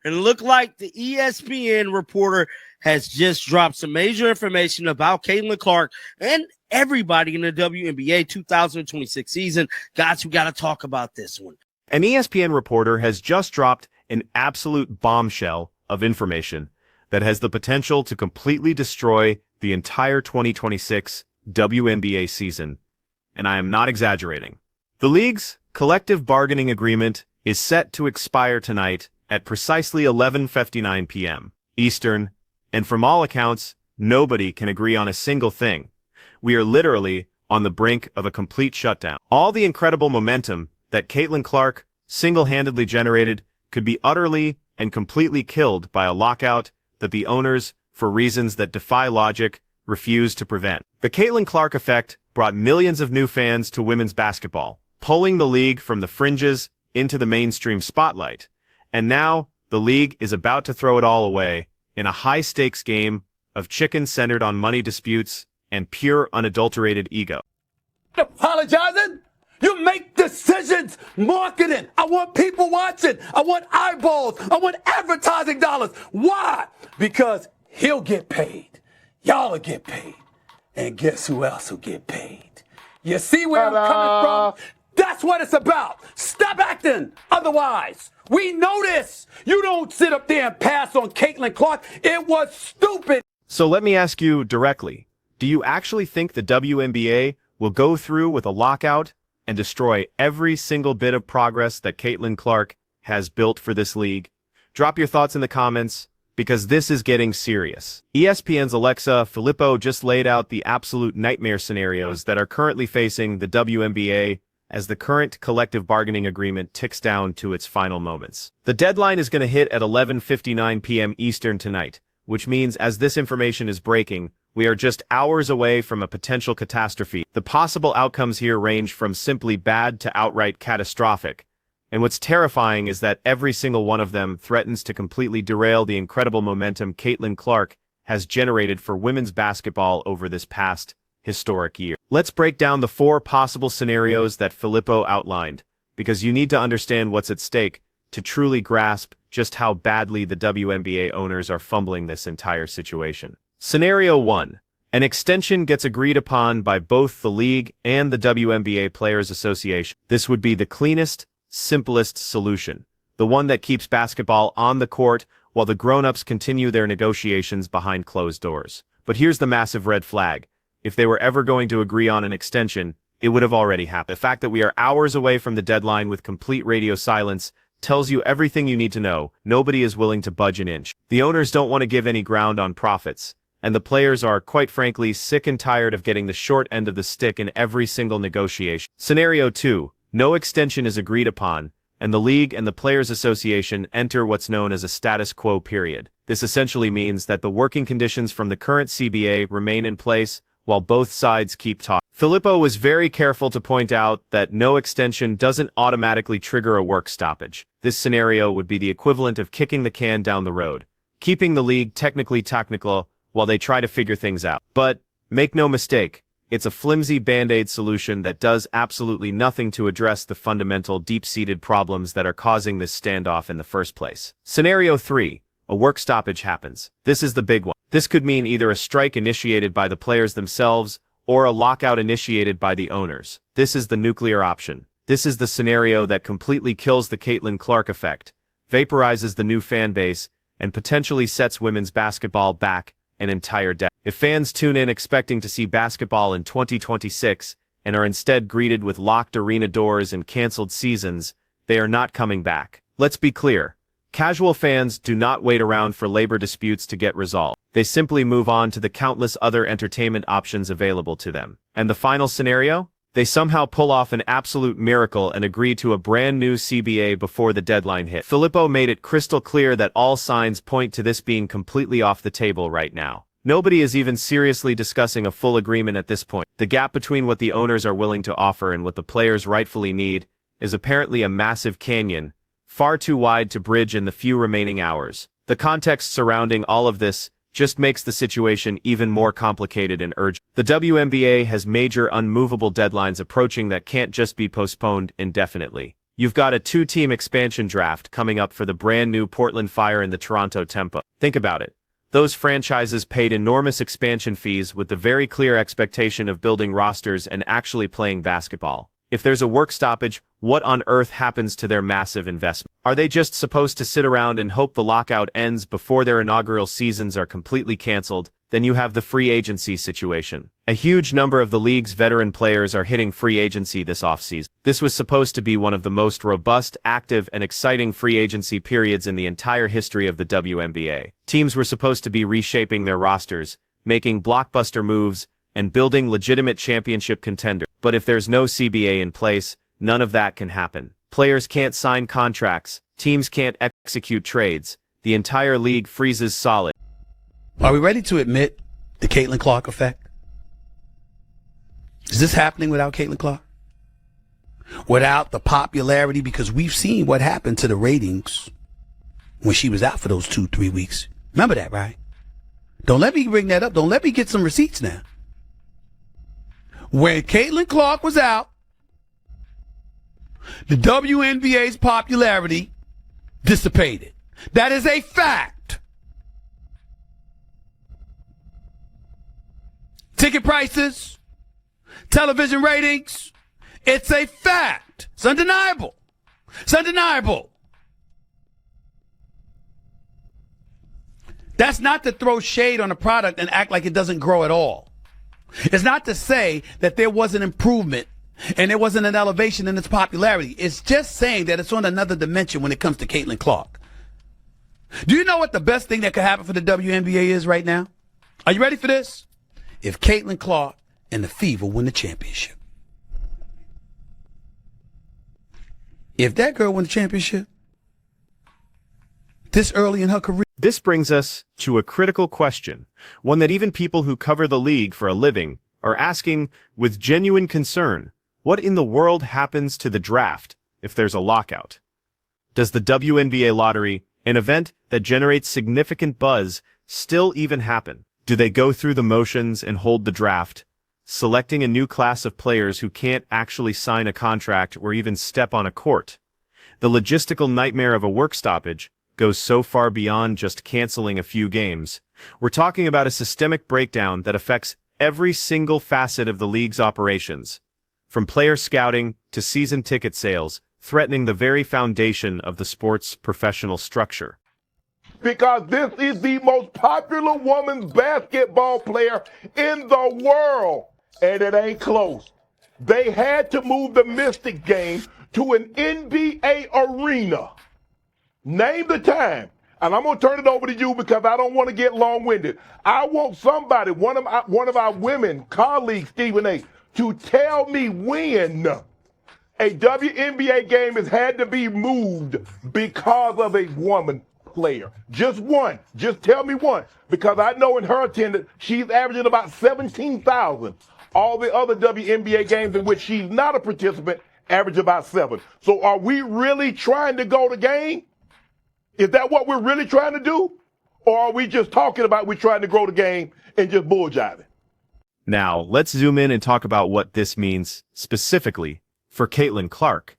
And look like the ESPN reporter has just dropped some major information about Caitlin Clark and everybody in the WNBA 2026 season. Guys, we got to talk about this one. An ESPN reporter has just dropped an absolute bombshell of information that has the potential to completely destroy the entire 2026 WNBA season. And I am not exaggerating. The league's collective bargaining agreement is set to expire tonight at precisely 11:59 p.m. Eastern, and from all accounts, nobody can agree on a single thing. We are literally on the brink of a complete shutdown. All the incredible momentum that Caitlin Clark single-handedly generated could be utterly and completely killed by a lockout that the owners, for reasons that defy logic, refuse to prevent. The Caitlin Clark effect brought millions of new fans to women's basketball, pulling the league from the fringes into the mainstream spotlight. And now, the league is about to throw it all away in a high-stakes game of chicken centered on money disputes and pure unadulterated ego. Apologizing? You make decisions, marketing. I want people watching. I want eyeballs. I want advertising dollars. Why? Because he'll get paid. Y'all will get paid. And guess who else will get paid? You see where I'm coming from? That's what it's about. Stop acting otherwise. We know this. You don't sit up there and pass on Caitlin Clark. It was stupid. So let me ask you directly. Do you actually think the WNBA will go through with a lockout and destroy every single bit of progress that Caitlin Clark has built for this league? Drop your thoughts in the comments, because this is getting serious. ESPN's Alexa Filippo just laid out the absolute nightmare scenarios that are currently facing the WNBA as the current collective bargaining agreement ticks down to its final moments. The deadline is going to hit at 11:59 p.m. Eastern tonight, which means as this information is breaking, we are just hours away from a potential catastrophe. The possible outcomes here range from simply bad to outright catastrophic. And what's terrifying is that every single one of them threatens to completely derail the incredible momentum Caitlin Clark has generated for women's basketball over this past historic year. Let's break down the 4 possible scenarios that Filippo outlined, because you need to understand what's at stake to truly grasp just how badly the WNBA owners are fumbling this entire situation. Scenario 1. An extension gets agreed upon by both the league and the WNBA Players Association. This would be the cleanest, simplest solution, the one that keeps basketball on the court while the grown-ups continue their negotiations behind closed doors. But here's the massive red flag. If they were ever going to agree on an extension, it would have already happened. The fact that we are hours away from the deadline with complete radio silence tells you everything you need to know. Nobody is willing to budge an inch. The owners don't want to give any ground on profits, and the players are, quite frankly, sick and tired of getting the short end of the stick in every single negotiation. Scenario 2. No extension is agreed upon, and the league and the Players Association enter what's known as a status quo period. This essentially means that the working conditions from the current CBA remain in place while both sides keep talking. Filippo was very careful to point out that no extension doesn't automatically trigger a work stoppage. This scenario would be the equivalent of kicking the can down the road, keeping the league technically technical while they try to figure things out. But make no mistake, it's a flimsy band-aid solution that does absolutely nothing to address the fundamental deep-seated problems that are causing this standoff in the first place. Scenario 3. A work stoppage happens. This is the big one. This could mean either a strike initiated by the players themselves or a lockout initiated by the owners. This is the nuclear option. This is the scenario that completely kills the Caitlin Clark effect, vaporizes the new fan base, and potentially sets women's basketball back an entire decade. If fans tune in expecting to see basketball in 2026 and are instead greeted with locked arena doors and canceled seasons, they are not coming back. Let's be clear. Casual fans do not wait around for labor disputes to get resolved. They simply move on to the countless other entertainment options available to them. And the final scenario? They somehow pull off an absolute miracle and agree to a brand new CBA before the deadline hit. Filippo made it crystal clear that all signs point to this being completely off the table right now. Nobody is even seriously discussing a full agreement at this point. The gap between what the owners are willing to offer and what the players rightfully need is apparently a massive canyon, far too wide to bridge in the few remaining hours. The context surrounding all of this just makes the situation even more complicated and urgent. The WNBA has major unmovable deadlines approaching that can't just be postponed indefinitely. You've got a two-team expansion draft coming up for the brand new Portland Fire and the Toronto Tempo. Think about it. Those franchises paid enormous expansion fees with the very clear expectation of building rosters and actually playing basketball. If there's a work stoppage, what on earth happens to their massive investment? Are they just supposed to sit around and hope the lockout ends before their inaugural seasons are completely canceled? Then you have the free agency situation. A huge number of the league's veteran players are hitting free agency this offseason. This was supposed to be one of the most robust, active, and exciting free agency periods in the entire history of the WNBA. Teams were supposed to be reshaping their rosters, making blockbuster moves, and building legitimate championship contenders. But if there's no CBA in place, none of that can happen. Players can't sign contracts, teams can't execute trades, the entire league freezes solid. Are we ready to admit the Caitlin Clark effect? Is this happening without Caitlin Clark? Without the popularity? Because we've seen what happened to the ratings when she was out for those 2-3 weeks. Remember that, right? Don't let me bring that up. Don't let me get some receipts now. When Caitlin Clark was out, the WNBA's popularity dissipated. That is a fact. Ticket prices, television ratings, it's a fact. It's undeniable. It's undeniable. That's not to throw shade on a product and act like it doesn't grow at all. It's not to say that there was an improvement and there wasn't an elevation in its popularity. It's just saying that it's on another dimension when it comes to Caitlin Clark. Do you know what the best thing that could happen for the WNBA is right now? Are you ready for this? If Caitlin Clark and the Fever win the championship. If that girl win the championship this early in her career. This brings us to a critical question, one that even people who cover the league for a living are asking with genuine concern. What in the world happens to the draft if there's a lockout? Does the WNBA lottery, an event that generates significant buzz, still even happen? Do they go through the motions and hold the draft, selecting a new class of players who can't actually sign a contract or even step on a court? The logistical nightmare of a work stoppage goes so far beyond just canceling a few games. We're talking about a systemic breakdown that affects every single facet of the league's operations, from player scouting to season ticket sales, threatening the very foundation of the sport's professional structure. Because this is the most popular women's basketball player in the world, and it ain't close. They had to move the Mystic game to an NBA arena. Name the time, and I'm going to turn it over to you because I don't want to get long-winded. I want somebody, one of our women colleagues, Stephen A., to tell me when a WNBA game has had to be moved because of a woman player. Just one. Just tell me one. Because I know in her attendance, she's averaging about 17,000. All the other WNBA games in which she's not a participant average about 7. So are we really trying to go the game? Is that what we're really trying to do? Or are we just talking about we're trying to grow the game and just bull-jiving? Now, let's zoom in and talk about what this means specifically for Caitlin Clark.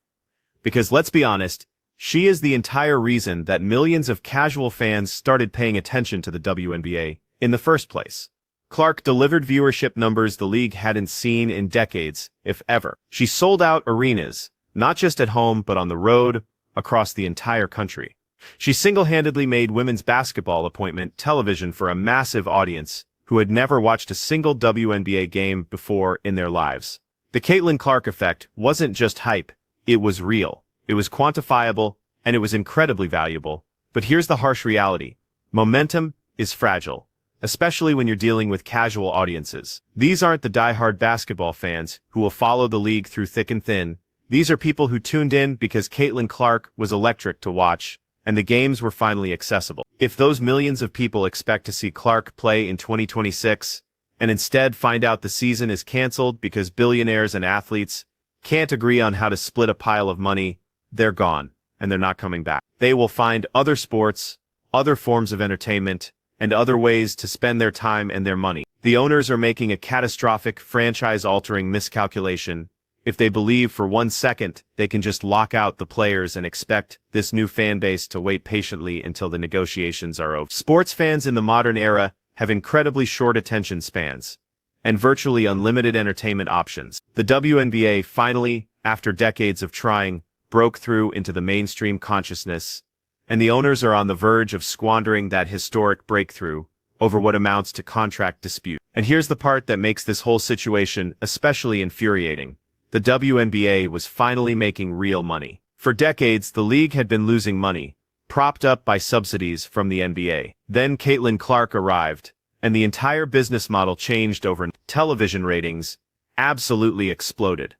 Because let's be honest, she is the entire reason that millions of casual fans started paying attention to the WNBA in the first place. Clark delivered viewership numbers the league hadn't seen in decades, if ever. She sold out arenas, not just at home but on the road, across the entire country. She single-handedly made women's basketball appointment television for a massive audience who had never watched a single WNBA game before in their lives. The Caitlin Clark effect wasn't just hype, it was real. It was quantifiable, and it was incredibly valuable. But here's the harsh reality. Momentum is fragile, especially when you're dealing with casual audiences. These aren't the die-hard basketball fans who will follow the league through thick and thin. These are people who tuned in because Caitlin Clark was electric to watch, and the games were finally accessible. If those millions of people expect to see Clark play in 2026, and instead find out the season is canceled because billionaires and athletes can't agree on how to split a pile of money, they're gone, and they're not coming back. They will find other sports, other forms of entertainment, and other ways to spend their time and their money. The owners are making a catastrophic, franchise-altering miscalculation if they believe for 1 second they can just lock out the players and expect this new fan base to wait patiently until the negotiations are over. Sports fans in the modern era have incredibly short attention spans and virtually unlimited entertainment options. The WNBA finally, after decades of trying, broke through into the mainstream consciousness, and the owners are on the verge of squandering that historic breakthrough over what amounts to contract dispute. And here's the part that makes this whole situation especially infuriating. The WNBA was finally making real money. For decades, the league had been losing money, propped up by subsidies from the NBA. Then Caitlin Clark arrived, and the entire business model changed overnight. Television ratings absolutely exploded.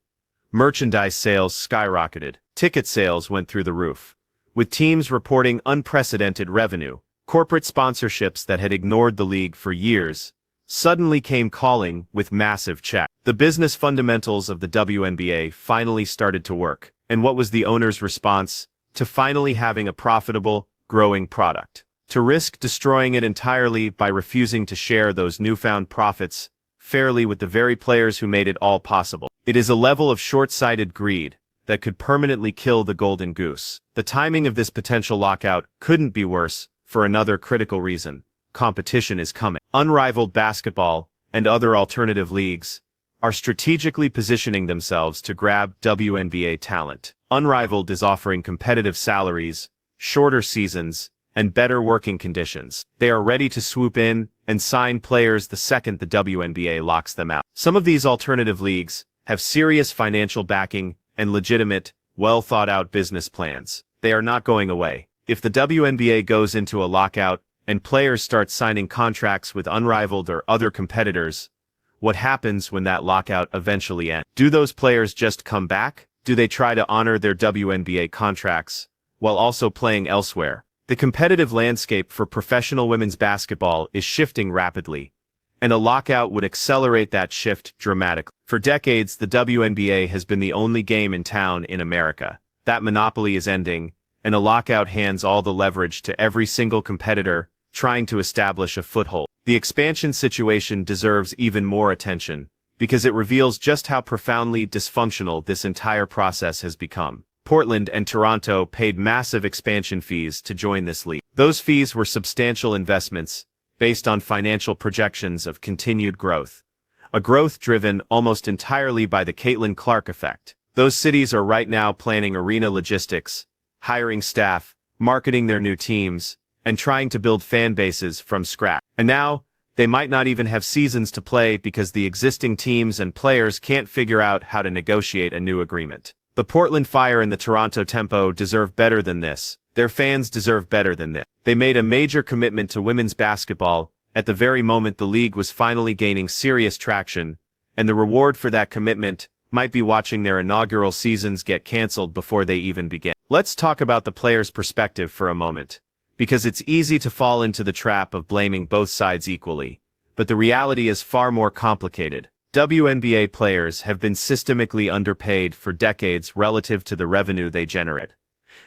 Merchandise sales skyrocketed. Ticket sales went through the roof, with teams reporting unprecedented revenue. Corporate sponsorships that had ignored the league for years suddenly came calling with massive checks. The business fundamentals of the WNBA finally started to work. And what was the owner's response to finally having a profitable, growing product? To risk destroying it entirely by refusing to share those newfound profits fairly with the very players who made it all possible. It is a level of short-sighted greed that could permanently kill the golden goose. The timing of this potential lockout couldn't be worse for another critical reason. Competition is coming. Unrivaled basketball and other alternative leagues are strategically positioning themselves to grab WNBA talent. Unrivaled is offering competitive salaries, shorter seasons, and better working conditions. They are ready to swoop in and sign players the second the WNBA locks them out. Some of these alternative leagues have serious financial backing and legitimate, well-thought-out business plans. They are not going away. If the WNBA goes into a lockout and players start signing contracts with Unrivaled or other competitors, what happens when that lockout eventually ends? Do those players just come back? Do they try to honor their WNBA contracts while also playing elsewhere? The competitive landscape for professional women's basketball is shifting rapidly, and a lockout would accelerate that shift dramatically. For decades, the WNBA has been the only game in town in America. That monopoly is ending, and a lockout hands all the leverage to every single competitor trying to establish a foothold. The expansion situation deserves even more attention, because it reveals just how profoundly dysfunctional this entire process has become. Portland and Toronto paid massive expansion fees to join this league. Those fees were substantial investments, based on financial projections of continued growth. A growth driven almost entirely by the Caitlin Clark effect. Those cities are right now planning arena logistics, hiring staff, marketing their new teams, and trying to build fan bases from scratch. And now, they might not even have seasons to play because the existing teams and players can't figure out how to negotiate a new agreement. The Portland Fire and the Toronto Tempo deserve better than this. Their fans deserve better than this. They made a major commitment to women's basketball at the very moment the league was finally gaining serious traction, and the reward for that commitment might be watching their inaugural seasons get canceled before they even begin. Let's talk about the players' perspective for a moment, because it's easy to fall into the trap of blaming both sides equally, but the reality is far more complicated. WNBA players have been systemically underpaid for decades relative to the revenue they generate.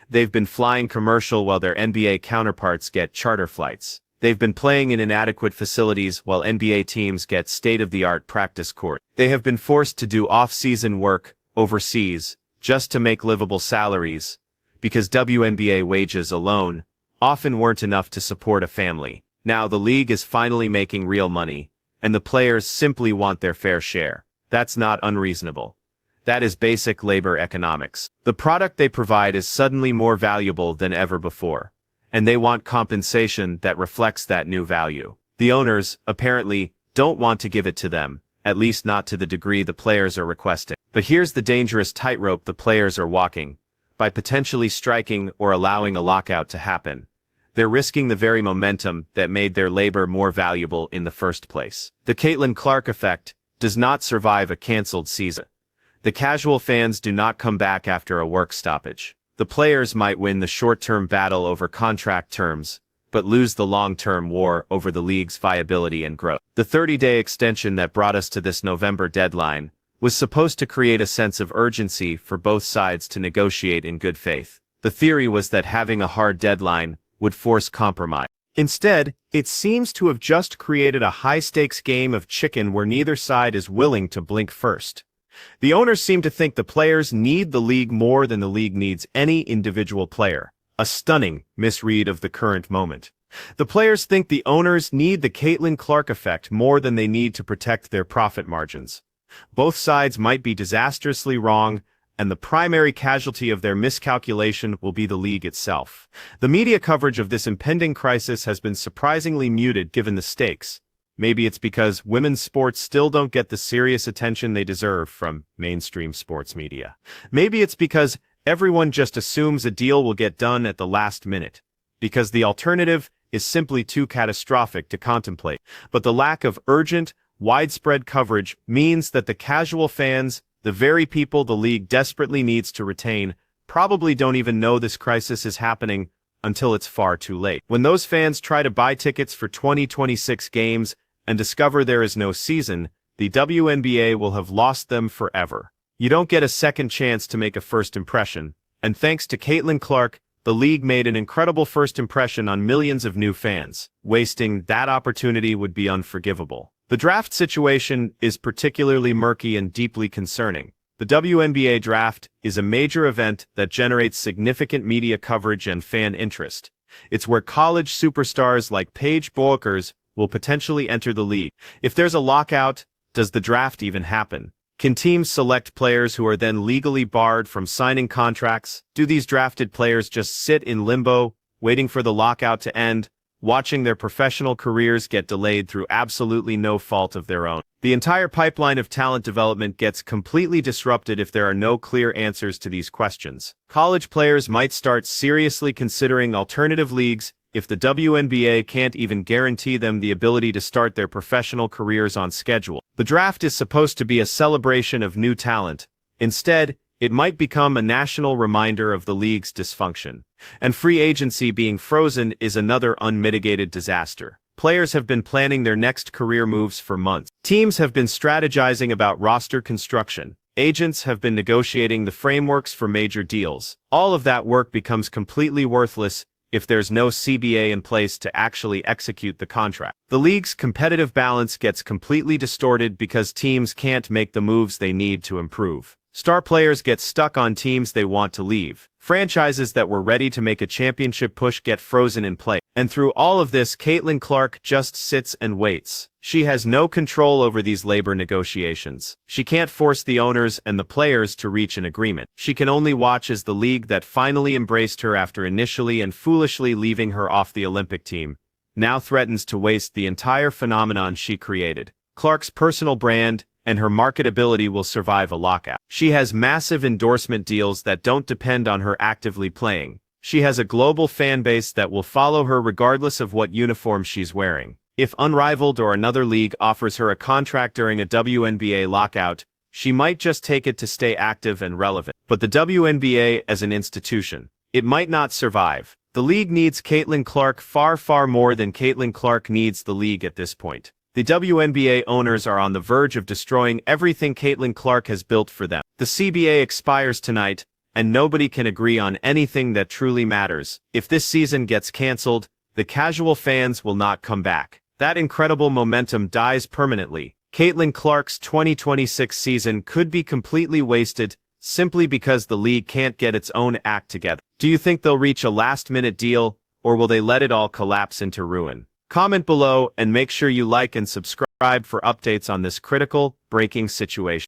They've been flying commercial while their NBA counterparts get charter flights. They've been playing in inadequate facilities while NBA teams get state-of-the-art practice court. They have been forced to do off-season work overseas just to make livable salaries, because WNBA wages alone often weren't enough to support a family. Now the league is finally making real money, and the players simply want their fair share. That's not unreasonable. That is basic labor economics. The product they provide is suddenly more valuable than ever before, and they want compensation that reflects that new value. The owners, apparently, don't want to give it to them, at least not to the degree the players are requesting. But here's the dangerous tightrope the players are walking. By potentially striking or allowing a lockout to happen, they're risking the very momentum that made their labor more valuable in the first place. The Caitlin Clark effect does not survive a canceled season. The casual fans do not come back after a work stoppage. The players might win the short-term battle over contract terms, but lose the long-term war over the league's viability and growth. The 30-day extension that brought us to this November deadline was supposed to create a sense of urgency for both sides to negotiate in good faith. The theory was that having a hard deadline would force compromise. Instead, it seems to have just created a high-stakes game of chicken where neither side is willing to blink first. The owners seem to think the players need the league more than the league needs any individual player. A stunning misread of the current moment. The players think the owners need the Caitlin Clark effect more than they need to protect their profit margins. Both sides might be disastrously wrong, and the primary casualty of their miscalculation will be the league itself. The media coverage of this impending crisis has been surprisingly muted given the stakes. Maybe it's because women's sports still don't get the serious attention they deserve from mainstream sports media. Maybe it's because everyone just assumes a deal will get done at the last minute, because the alternative is simply too catastrophic to contemplate. But the lack of urgent, widespread coverage means that the casual fans, the very people the league desperately needs to retain, probably don't even know this crisis is happening until it's far too late. When those fans try to buy tickets for 2026 games and discover there is no season, the WNBA will have lost them forever. You don't get a second chance to make a first impression, and thanks to Caitlin Clark, the league made an incredible first impression on millions of new fans. Wasting that opportunity would be unforgivable. The draft situation is particularly murky and deeply concerning. The WNBA draft is a major event that generates significant media coverage and fan interest. It's where college superstars like Paige Bueckers will potentially enter the league. If there's a lockout, does the draft even happen? Can teams select players who are then legally barred from signing contracts? Do these drafted players just sit in limbo, waiting for the lockout to end, watching their professional careers get delayed through absolutely no fault of their own? The entire pipeline of talent development gets completely disrupted if there are no clear answers to these questions. College players might start seriously considering alternative leagues if the WNBA can't even guarantee them the ability to start their professional careers on schedule. The draft is supposed to be a celebration of new talent. Instead, it might become a national reminder of the league's dysfunction. And free agency being frozen is another unmitigated disaster. Players have been planning their next career moves for months. Teams have been strategizing about roster construction. Agents have been negotiating the frameworks for major deals. All of that work becomes completely worthless if there's no CBA in place to actually execute the contract. The league's competitive balance gets completely distorted because teams can't make the moves they need to improve. Star players get stuck on teams they want to leave. Franchises that were ready to make a championship push get frozen in place. And through all of this, Caitlin Clark just sits and waits. She has no control over these labor negotiations. She can't force the owners and the players to reach an agreement. She can only watch as the league that finally embraced her after initially and foolishly leaving her off the Olympic team now threatens to waste the entire phenomenon she created. Clark's personal brand and her marketability will survive a lockout. She has massive endorsement deals that don't depend on her actively playing. She has a global fan base that will follow her regardless of what uniform she's wearing. If Unrivaled or another league offers her a contract during a WNBA lockout, she might just take it to stay active and relevant. But the WNBA as an institution, it might not survive. The league needs Caitlin Clark far, far more than Caitlin Clark needs the league at this point. The WNBA owners are on the verge of destroying everything Caitlin Clark has built for them. The CBA expires tonight, and nobody can agree on anything that truly matters. If this season gets canceled, the casual fans will not come back. That incredible momentum dies permanently. Caitlin Clark's 2026 season could be completely wasted simply because the league can't get its own act together. Do you think they'll reach a last-minute deal, or will they let it all collapse into ruin? Comment below and make sure you like and subscribe for updates on this critical, breaking situation.